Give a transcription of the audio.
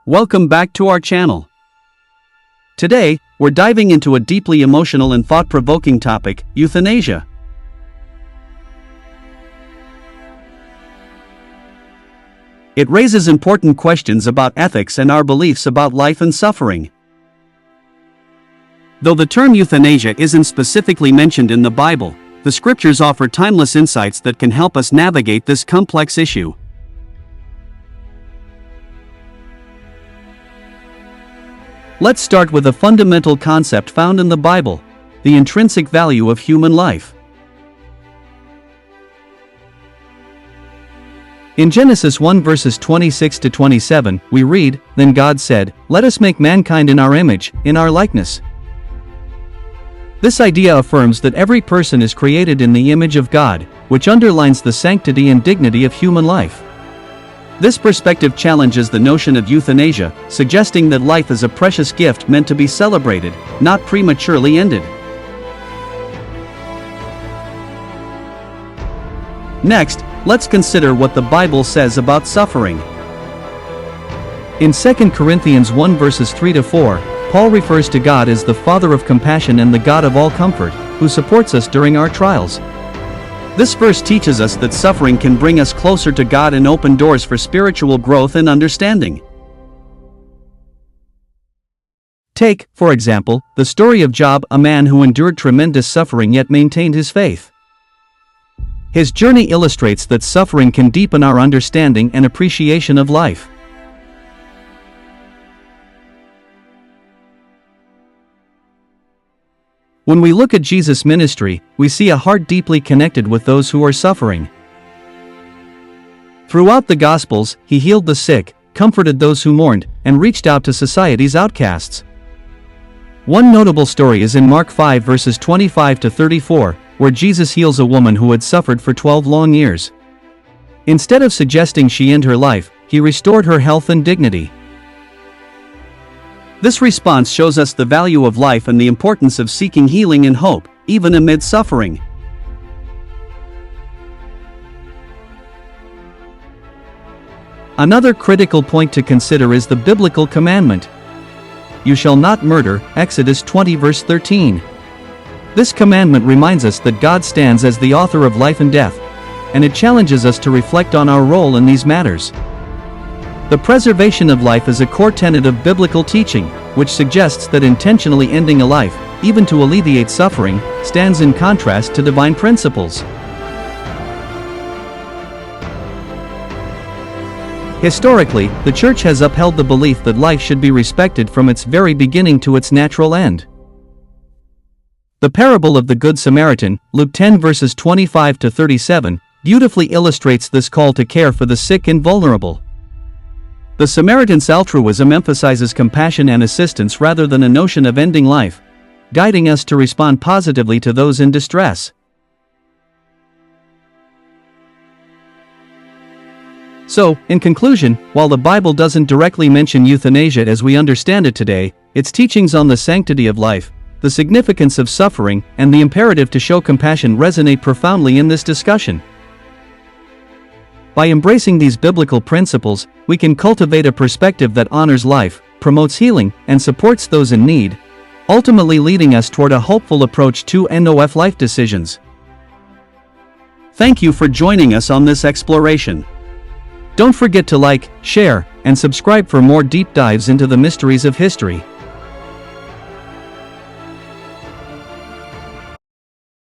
Welcome back to our channel. Today, we're diving into a deeply emotional and thought-provoking topic, euthanasia. It raises important questions about ethics and our beliefs about life and suffering. Though the term euthanasia isn't specifically mentioned in the Bible, the scriptures offer timeless insights that can help us navigate this complex issue. Let's start with a fundamental concept found in the Bible: the intrinsic value of human life. In Genesis 1 verses 26 to 27, we read, "Then God said, 'Let us make mankind in our image, in our likeness.'" This idea affirms that every person is created in the image of God, which underlines the sanctity and dignity of human life. This perspective challenges the notion of euthanasia, suggesting that life is a precious gift meant to be celebrated, not prematurely ended. Next, let's consider what the Bible says about suffering. In 2 Corinthians 1 verses 3 to 4, Paul refers to God as the Father of compassion and the God of all comfort, who supports us during our trials. This verse teaches us that suffering can bring us closer to God and open doors for spiritual growth and understanding. Take, for example, the story of Job, a man who endured tremendous suffering yet maintained his faith. His journey illustrates that suffering can deepen our understanding and appreciation of life. When we look at Jesus' ministry, we see a heart deeply connected with those who are suffering. Throughout the Gospels, he healed the sick, comforted those who mourned, and reached out to society's outcasts. One notable story is in Mark 5 verses 25 to 34, where Jesus heals a woman who had suffered for 12 long years. Instead of suggesting she end her life, he restored her health and dignity. This response shows us the value of life and the importance of seeking healing and hope, even amid suffering. Another critical point to consider is the biblical commandment. "You shall not murder," Exodus 20 verse 13. This commandment reminds us that God stands as the author of life and death, and it challenges us to reflect on our role in these matters. The preservation of life is a core tenet of biblical teaching, which suggests that intentionally ending a life, even to alleviate suffering, stands in contrast to divine principles. Historically, the Church has upheld the belief that life should be respected from its very beginning to its natural end. The parable of the Good Samaritan, Luke 10 verses 25 to 37, beautifully illustrates this call to care for the sick and vulnerable. The Samaritan's altruism emphasizes compassion and assistance rather than a notion of ending life, guiding us to respond positively to those in distress. So, in conclusion, while the Bible doesn't directly mention euthanasia as we understand it today, its teachings on the sanctity of life, the significance of suffering, and the imperative to show compassion resonate profoundly in this discussion. By embracing these biblical principles, we can cultivate a perspective that honors life, promotes healing, and supports those in need, ultimately leading us toward a hopeful approach to end-of life decisions. Thank you for joining us on this exploration. Don't forget to like, share, and subscribe for more deep dives into the mysteries of history.